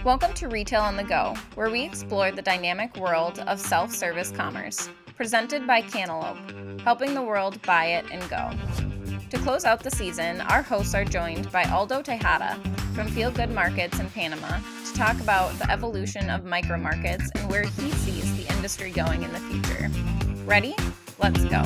Welcome to Retail on the Go, where we explore the dynamic world of self-service commerce, presented by Cantaloupe, helping the world buy it and go. To close out the season, our hosts are joined by Aldo Tejada from Feel Good Markets in Panama to talk about the evolution of micro markets and where he sees the industry going in the future. Ready? Let's go.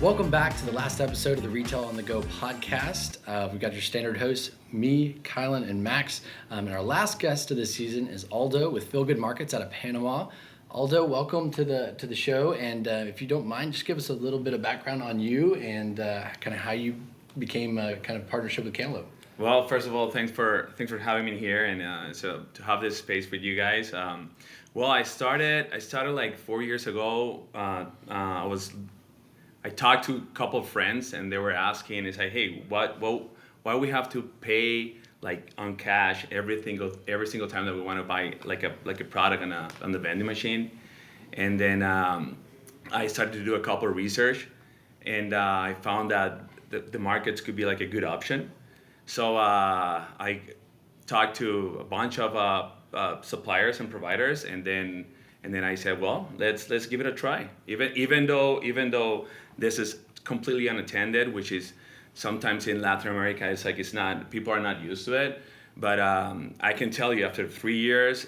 Welcome back to the last episode of the Retail on the Go podcast. We've got your standard hosts, me, Kylan, and Max. And our last guest of this season is Aldo with Feel Good Markets out of Panama. Aldo, welcome to the show. And if you don't mind, just give us a little bit of background on you and kind of how you became a kind of partnership with Cantaloupe. Well, first of all, thanks for having me here, and so to have this space with you guys. I started like 4 years ago. I talked to a couple of friends, and they were asking, "It's like, hey, why we have to pay like on cash every single time that we want to buy like a product on the vending machine?" And then I started to do a couple of research, and I found that the markets could be like a good option. So I talked to a bunch of suppliers and providers, and then I said, well, let's give it a try. Even though this is completely unattended, which is sometimes in Latin America, it's not, people are not used to it. But I can tell you, after 3 years,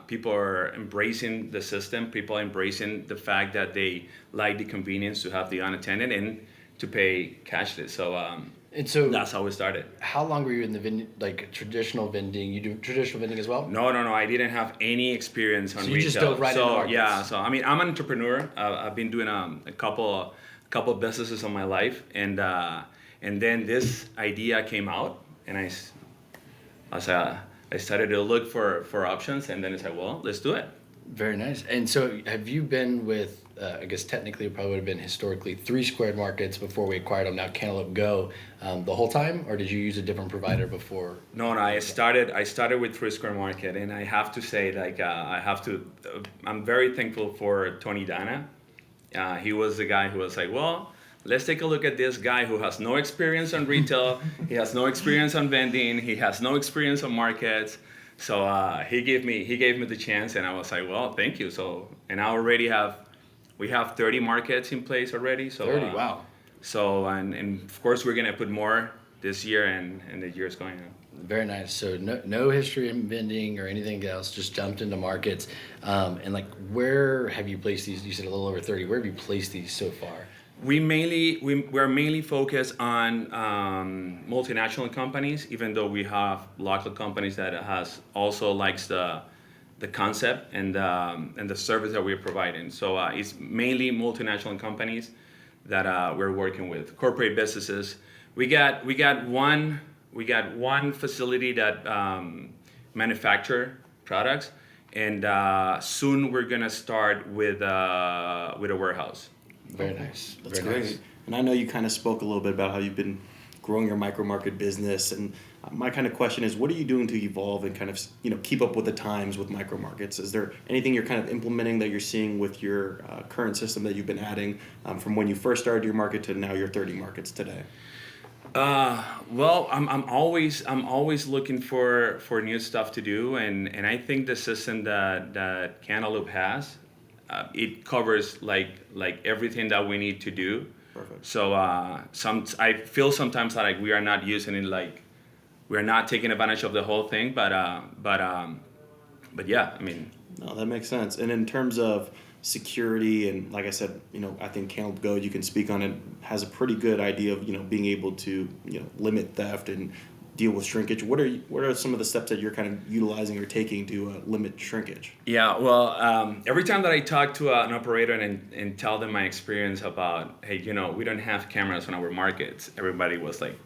people are embracing the system. People are embracing the fact that they like the convenience to have the unattended and to pay cashless. So that's how we started. How long were you in the traditional vending? You do traditional vending as well? No. I didn't have any experience on retail. You just dove right into markets. Yeah. So I mean, I'm an entrepreneur. I've been doing a couple of businesses in my life, and then this idea came out, and I started to look for options, and then I said, well, let's do it. Very nice. And so have you been with, I guess technically it probably would have been historically 3 Squared Markets before we acquired them, now Cantaloupe Go, the whole time? Or did you use a different provider before? No, I started with 3 Squared Market, and I have to say, I'm very thankful for Tony Dana. He was the guy who was like, well, let's take a look at this guy who has no experience on retail, he has no experience on vending, he has no experience on markets. So he gave me the chance, and I was like, well, thank you. So, and we have 30 markets in place already. So 30, wow. So and of course we're gonna put more this year and the years going on. Very nice. So no history in vending or anything else, just jumped into markets. And like, where have you placed these? You said a little over 30. Where have you placed these so far? We're mainly focused on multinational companies, even though we have local companies that has also likes the concept and the service that we're providing. So it's mainly multinational companies that we're working with, corporate businesses. We got one facility that manufacture products, and soon we're gonna start with a warehouse. Very nice. That's Very great. nice. And I know you kind of spoke a little bit about how you've been growing your micro market business. And my kind of question is, what are you doing to evolve and kind of, keep up with the times with micro markets? Is there anything you're kind of implementing that you're seeing with your current system that you've been adding from when you first started your market to now your 30 markets today? Well, I'm always looking for new stuff to do, and I think the system that Cantaloupe has, it covers like everything that we need to do. Perfect. So I feel sometimes like we are not using it, like we're not taking advantage of the whole thing, but yeah, I mean. No, that makes sense. And in terms of security, and like I said, I think Cantaloupe Go, you can speak on it, has a pretty good idea of being able to limit theft and deal with shrinkage. What are some of the steps that you're kind of utilizing or taking to limit shrinkage? Yeah, well, every time that I talk to an operator and tell them my experience about, hey, we don't have cameras on our markets, everybody was like,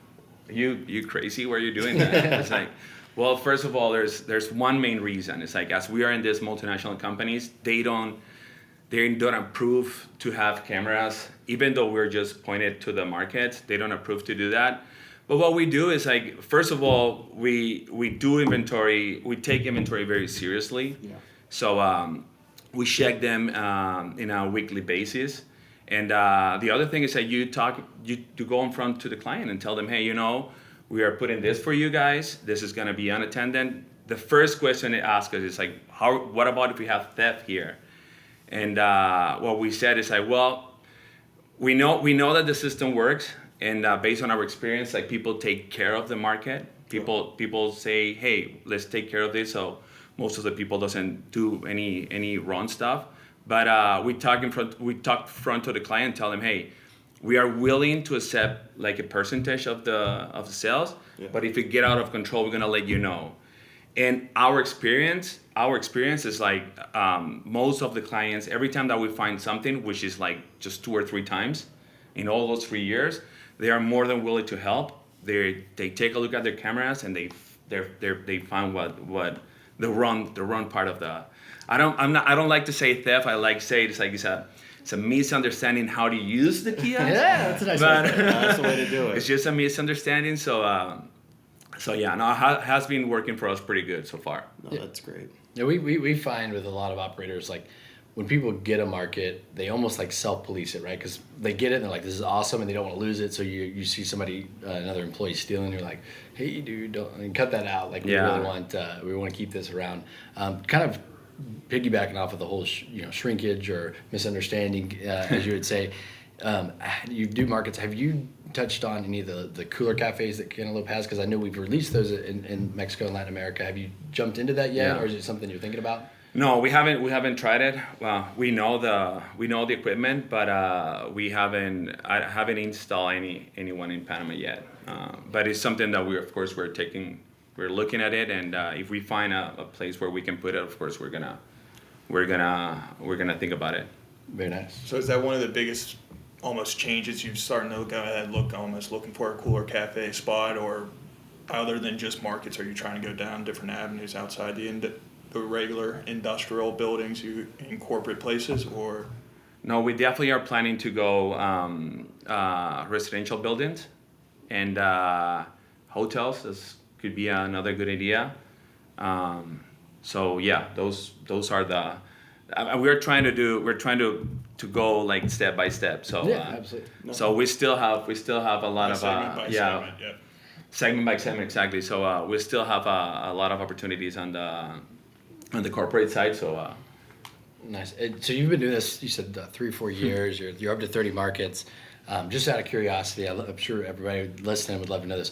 you crazy? Why are you doing that? It's like, well, first of all, there's one main reason. It's like, as we are in these multinational companies, they don't approve to have cameras, even though we're just pointed to the markets. They don't approve to do that. But what we do is, like, first of all, we do inventory. We take inventory very seriously. Yeah. So we check them in a weekly basis. And the other thing is that you go in front to the client and tell them, hey, we are putting this for you guys. This is going to be unattended. The first question they ask us is like, what about if we have theft here? And what we said is like, well, we know that the system works, and based on our experience, like people take care of the market. People say, hey, let's take care of this. So most of the people doesn't do any wrong stuff. But we talk front to the client, tell them, hey, we are willing to accept like a percentage of the sales, but if it get out of control, we're gonna let you know. And our experience is like most of the clients, every time that we find something, which is like just 2 or 3 times in all those 3 years, they are more than willing to help. They take a look at their cameras and they find what the wrong part of the. I don't like to say theft. I like say it's a misunderstanding how to use the kiosk. Yeah, that's a nice but, That's the way to do it. It's just a misunderstanding. So yeah, no, it has been working for us pretty good so far. No, that's great. Yeah, we find with a lot of operators, like when people get a market, they almost like self-police it, right? Because they get it and they're like, this is awesome, and they don't want to lose it. So you see somebody, another employee stealing, you're like, hey, dude, don't cut that out. Like we really want to keep this around. Kind of piggybacking off of the whole shrinkage or misunderstanding, as you would say. You do markets. Have you touched on any of the cooler cafes that Cantaloupe has? Because I know we've released those in Mexico and Latin America. Have you jumped into that yet, or is it something you're thinking about? No, we haven't tried it. Well, we know the equipment, but I haven't installed anyone in Panama yet. But it's something that we're looking at it, and if we find a place where we can put it, of course we're gonna think about it. Very nice. So is that one of the biggest almost changes you're starting to looking for a cooler cafe spot, or other than just markets, are you trying to go down different avenues outside the regular industrial buildings in corporate places, or? No, we definitely are planning to go residential buildings and hotels. This could be another good idea. So yeah, those are the. We're trying to go like step by step. So absolutely. No. So we still have a lot of segment by segment, yeah. Segment by segment, exactly. So we still have a lot of opportunities on the corporate side. So nice. So you've been doing this. You said 3-4 years. You're up to 30 markets. Just out of curiosity, I'm sure everybody listening would love to know this.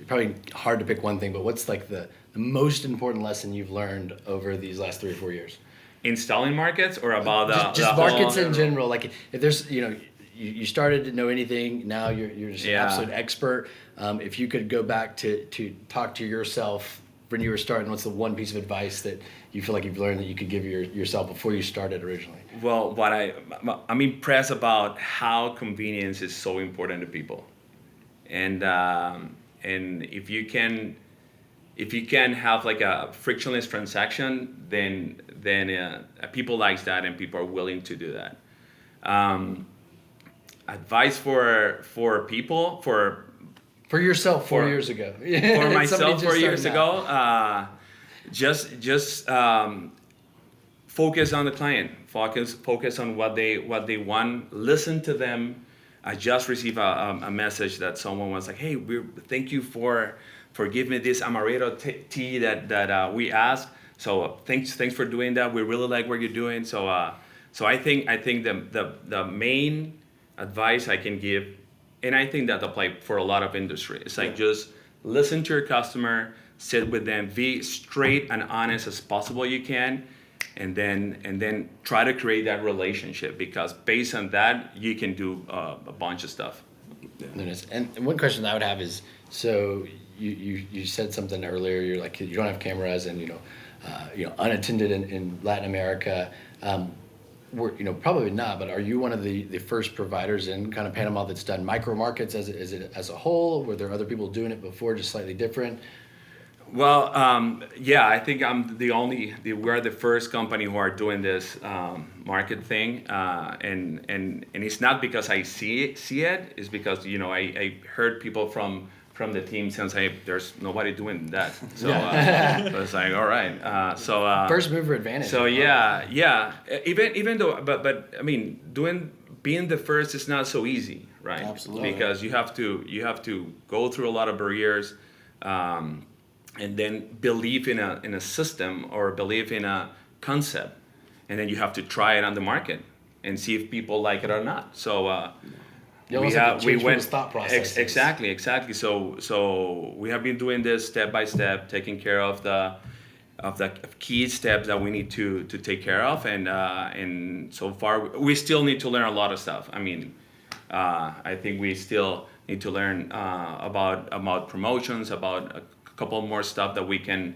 Probably hard to pick one thing, but what's like the most important lesson you've learned over these last 3 or 4 years? Installing markets, or about just the markets whole, in general. Like if there's you started to know anything, now you're just an absolute expert. If you could go back to talk to yourself when you were starting, what's the one piece of advice that you feel like you've learned that you could give yourself before you started originally? Well, I'm impressed about how convenience is so important to people, and if you can have like a frictionless transaction, then people like that, and people are willing to do that. Advice for people, for yourself 4 years ago. For myself 4 years ago, just focus on the client. Focus on what they want. Listen to them. I just received a message that someone was like, "Hey, thank you for giving me this amaretto tea that we asked. So thanks for doing that. We really like what you're doing." So I think the main advice I can give, and I think that applies for a lot of industry, it's like just listen to your customer, sit with them, be straight and honest as possible you can, and then try to create that relationship, because based on that you can do a bunch of stuff. And one question I would have is, so you said something earlier. You're like, you don't have cameras, and unattended in Latin America. We're probably not, but are you one of the first providers in kind of Panama that's done micro markets as a whole? Were there other people doing it before, just slightly different? Well, I think we're the first company who are doing this market thing, and it's not because I see it. It's because I heard people from from the team says, hey, there's nobody doing that. So, so it's like, all right. First mover advantage. So yeah. Even though, but I mean, being the first is not so easy, right? Absolutely. Because you have to go through a lot of barriers, and then believe in a system or believe in a concept, and then you have to try it on the market and see if people like it or not. So. We went thought process. Exactly. So we have been doing this step by step, taking care of the key steps that we need to take care of, and so far we still need to learn a lot of stuff. I mean, I think we still need to learn about promotions, about a couple more stuff that we can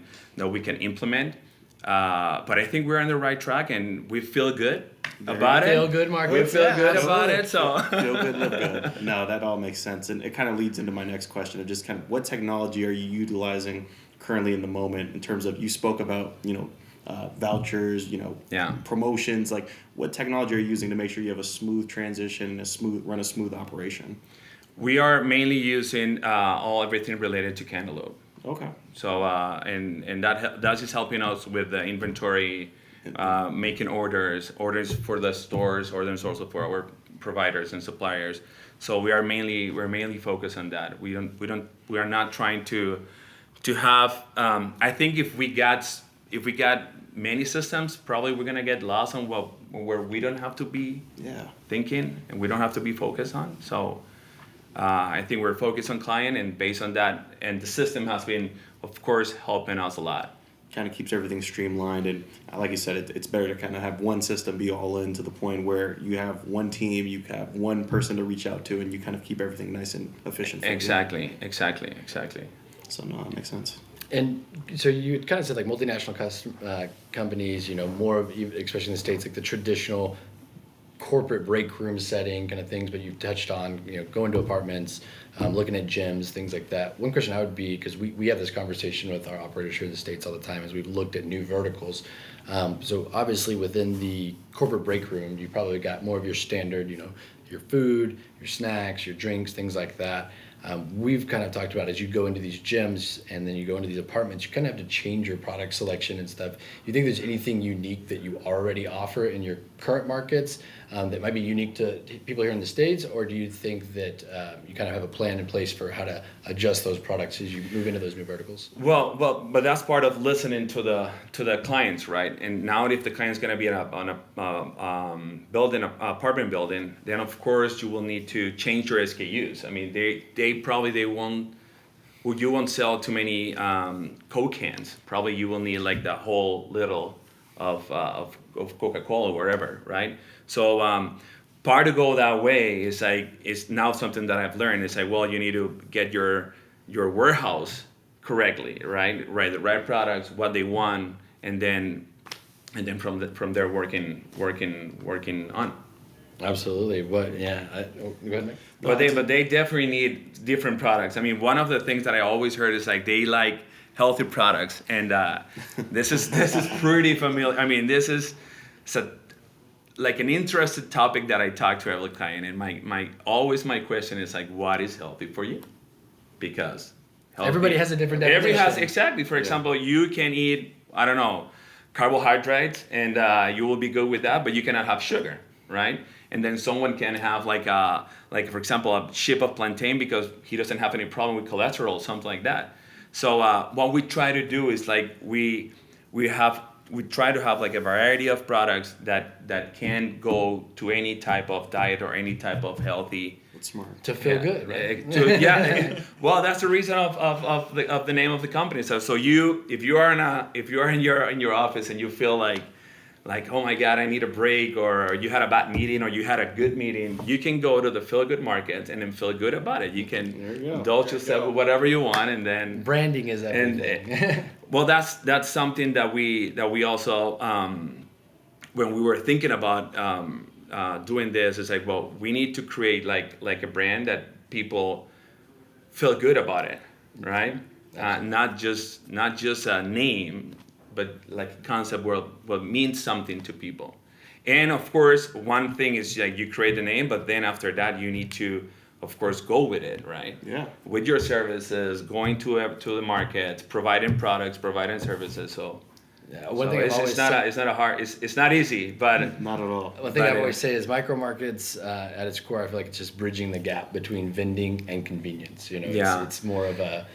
implement. But I think we're on the right track, and we feel good about it. Feel good, Mark. We feel good about it. So feel good, live good. No, that all makes sense, and it kind of leads into my next question of just kind of what technology are you utilizing currently in the moment in terms of, you spoke about vouchers, promotions, like what technology are you using to make sure you have a smooth transition, run a smooth operation? We are mainly using everything related to Cantaloupe. Okay. So and that is helping us with the inventory, making orders for the stores, orders also for our providers and suppliers. So we're mainly focused on that. We are not trying to have. I think if we got many systems, probably we're gonna get lost on where we don't have to be thinking and we don't have to be focused on. So. I think we're focused on client, and based on that, and the system has been, of course, helping us a lot. Kind of keeps everything streamlined, and like you said, it's better to kind of have one system be all in to the point where you have one team, you have one person to reach out to, and you kind of keep everything nice and efficient. Exactly. So no, that makes sense. And so you kind of said like multinational companies, more of, especially in the States, like the traditional corporate break room setting kind of things, but you've touched on, going to apartments, looking at gyms, things like that. One question I would be, because we have this conversation with our operators here in the States all the time as we've looked at new verticals. So obviously within the corporate break room, you probably got more of your standard, your food, your snacks, your drinks, things like that. We've kind of talked about as you go into these gyms and then you go into these apartments, you kind of have to change your product selection and stuff. You think there's anything unique that you already offer in your current markets that might be unique to people here in the States, or do you think that you kind of have a plan in place for how to adjust those products as you move into those new verticals? Well, but that's part of listening to the clients, right? And now if the client's going to be on a building, an apartment building, then of course you will need to change your SKUs. I mean, you won't sell too many Coke cans. Probably you will need like the whole little of Coca-Cola or whatever, right? So part to go that way is now something that I've learned. It's like, well, you need to get your warehouse correctly, right? The right products, what they want, and then from there working on. Absolutely. Go ahead, Nick. But they definitely need different products. I mean, one of the things that I always heard is like they like healthy products, and this is pretty familiar. I mean, this is like an interesting topic that I talk to every client, and my question is like, what is healthy for you? Because everybody has a different definition. Everybody has, exactly. For example, you can eat, I don't know, carbohydrates, and you will be good with that, but you cannot have sugar, right? And then someone can have like for example, a chip of plantain because he doesn't have any problem with cholesterol, something like that. So what we try to do is like we try to have like a variety of products that can go to any type of diet or any type of healthy. That's smart. To feel good, right? Well, that's the reason of the name of the company. So if you are in your office and you feel like, oh my God, I need a break, or you had a bad meeting, or you had a good meeting, you can go to the Feel Good Market and then feel good about it. You can indulge yourself with whatever you want, and then branding is everything. Well, that's something that we also when we were thinking about doing this, it's like, well, we need to create like a brand that people feel good about it, right? Not just a name, but like a concept where what means something to people. And of course, one thing is like you create the name, but then after that you need to of course, go with it, right? Yeah. With your services, going to the market, providing products, providing services. So, Yeah, one thing it's not easy, but Not at all. one thing But, I always say is micro markets at its core, I feel like it's just bridging the gap between vending and convenience. You know, Yeah. it's more of a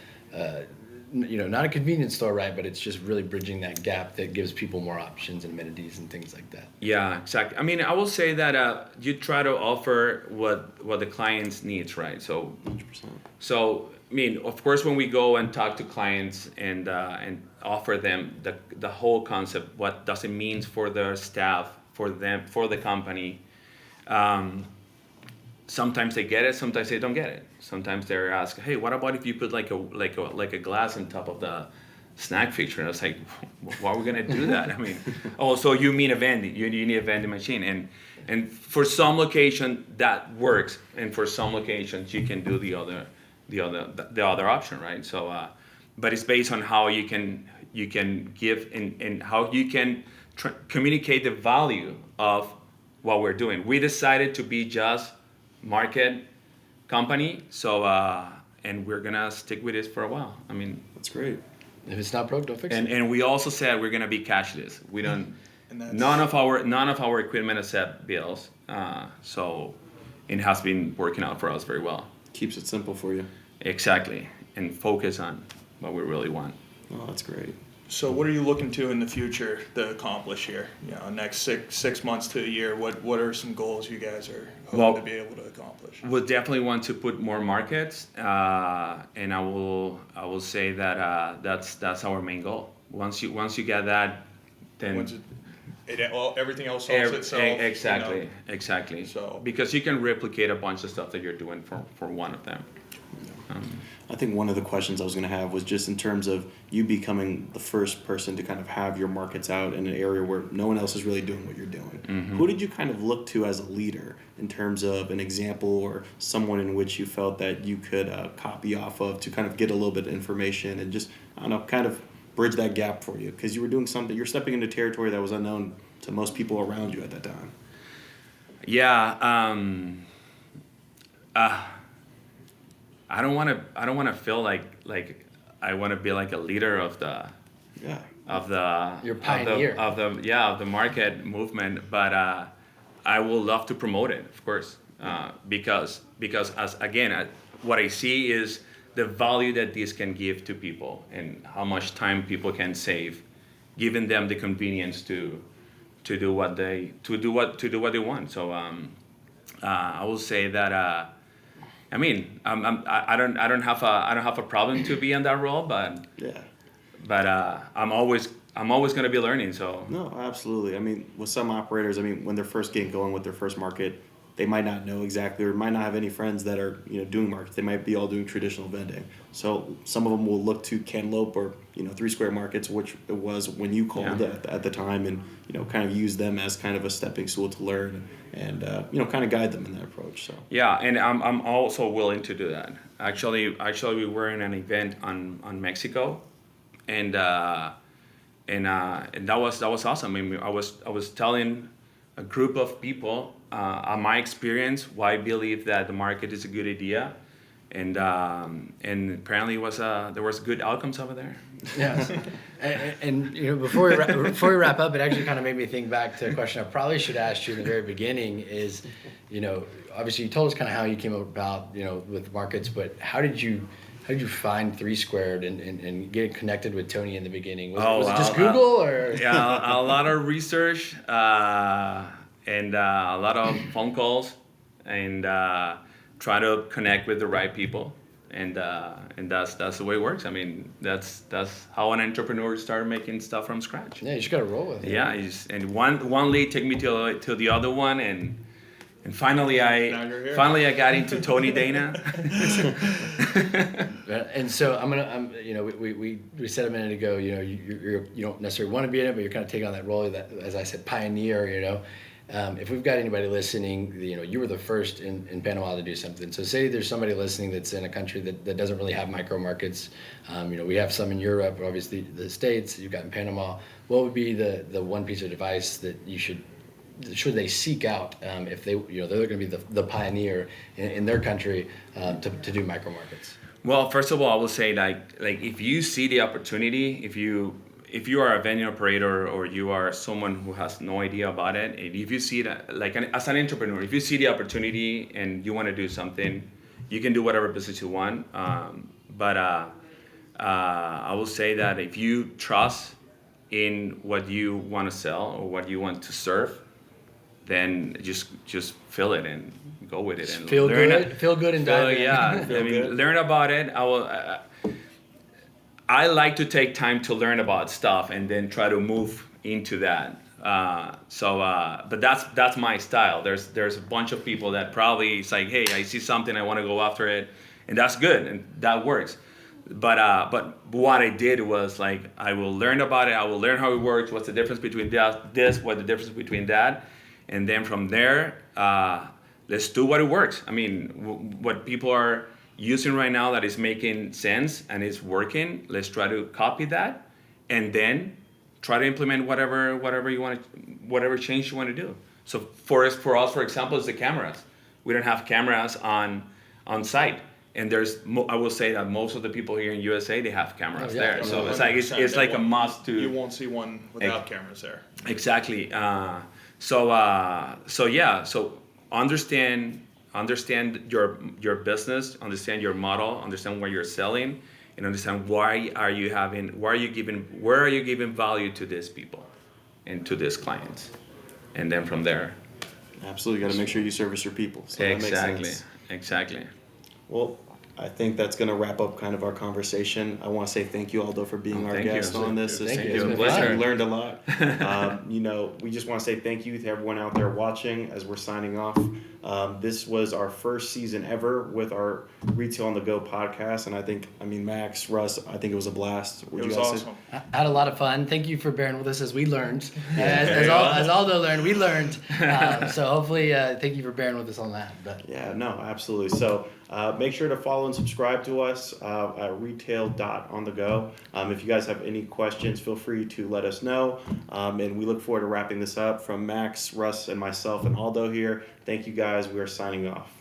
not a convenience store, right? But it's just really bridging that gap that gives people more options and amenities and things like that. yeah, exactly. I mean, I will say that you try to offer what the clients needs, right? So 100%. So, I mean, of course, when we go and talk to clients and offer them the whole concept, what does it mean for their staff, for them, for the company, sometimes they get it, sometimes they don't get it. Sometimes they're asked, hey, what about if you put like a glass on top of the snack feature? And I was like, why are we gonna do that? I mean, oh, so you mean a vending? You need a vending machine, and for some location that works, and for some locations you can do the other option, right? So, but it's based on how you can give and how you can communicate the value of what we're doing. We decided to be just market company, so and we're gonna stick with this for a while. I mean, That's great. If it's not broke, don't fix it. and we also said we're gonna be cashless. We don't. And that's- None of our equipment accept bills, so it has been working out for us very well. Keeps it simple for you. Exactly, and focus on what we really want. Oh, that's great. So what are you looking to in the future to accomplish here? You know, next six months to a year. What are some goals you guys are hoping Well, to be able to accomplish? We'll definitely want to put more markets, and I will say that that's our main goal. Once you get that, then Once everything else solves itself. exactly, You know? exactly. So- because you can replicate a bunch of stuff that you're doing for one of them. I think one of the questions I was going to have was just in terms of you becoming the first person to kind of have your markets out in an area where no one else is really doing what you're doing. Mm-hmm. Who did you kind of look to as a leader in terms of an example or someone in which you felt that you could copy off of to kind of get a little bit of information and just, I don't know, kind of bridge that gap for you? Because you were doing something, you're stepping into territory that was unknown to most people around you at that time. Yeah. I don't want to feel like I want to be like a leader of the Yeah. You're a pioneer. of the market movement, but I will love to promote it, of course, because what I see is the value that this can give to people and how much time people can save, giving them the convenience to do what they want. So I will say that. I mean, I don't have a problem to be in that role, but Yeah. I'm always going to be learning. So No, absolutely. I mean, with some operators, I mean, when they're first getting going with their first market, they might not know exactly or might not have any friends that are, doing markets. They might be all doing traditional vending. So some of them will look to Cantaloupe or, 3 Square Markets, which it was when you called at the time, and, kind of use them as kind of a stepping stool to learn and, kind of guide them in that approach. So yeah, and I'm also willing to do that. Actually, we were in an event on Mexico, and that was awesome. I mean, I was telling a group of people my experience, why I believe that the market is a good idea, and apparently there was good outcomes over there. Yeah, and before we wrap up, it actually kind of made me think back to a question I probably should have asked you in the very beginning. Is, obviously you told us kind of how you came about, with markets, but how did you find 3 Squared and get connected with Tony in the beginning? Was it just Google or? Yeah, a lot of research and a lot of phone calls and try to connect with the right people. And that's the way it works. I mean, that's how an entrepreneur started making stuff from scratch. Yeah, you just gotta roll with it. Yeah, and one lead took me to the other one, and finally I got into Tony Dana. And so we said a minute ago, you don't necessarily want to be in it, but you're kind of taking on that role that, as I said, pioneer. If we've got anybody listening, you were the first in Panama to do something. So say there's somebody listening that's in a country that doesn't really have micro markets. We have some in Europe, obviously the States, you've got in Panama. What would be the one piece of advice that you should should they seek out if they, they're going to be the pioneer in their country to do micro markets? Well, first of all, I will say like if you see the opportunity, if you are a venue operator or you are someone who has no idea about it, and if you see that as an entrepreneur, if you see the opportunity and you want to do something, you can do whatever business you want. But I will say that if you trust in what you want to sell or what you want to serve, then just feel it and go with it and feel learn good, feel good and dive in. Yeah, learn about it. I like to take time to learn about stuff and then try to move into that. But that's my style. There's a bunch of people that probably it's like, hey, I see something, I want to go after it, and that's good and that works. But what I did was like I will learn about it. I will learn how it works. What's the difference between this? What's the difference between that? And then from there, let's do what it works. I mean, what people are using right now that is making sense and is working, let's try to copy that, and then try to implement whatever you want to, whatever change you want to do. So for us, for example, is the cameras. We don't have cameras on site. And I will say that most of the people here in USA, they have cameras there. So it's like a must to. You won't see one without cameras there. Exactly. So understand your business, understand your model, understand what you're selling, and understand where are you giving value to these people and to these clients, and then from there. Absolutely, got to make sure you service your people. So that makes sense. Exactly. Well, I think that's going to wrap up kind of our conversation. I want to say thank you, Aldo, for being our guest on this. Thank you. It's been Pleasure. We learned a lot. We just want to say thank you to everyone out there watching as we're signing off. This was our first season ever with our Retail on the Go podcast. And Max, Russ, I think it was a blast. It was awesome. I had a lot of fun. Thank you for bearing with us as we learned. As Aldo learned, we learned. So hopefully, thank you for bearing with us on that. But. Yeah, no, absolutely. So make sure to follow and subscribe to us at retail.onthego. If you guys have any questions, feel free to let us know. And we look forward to wrapping this up. From Max, Russ, and myself and Aldo here, thank you guys. We are signing off.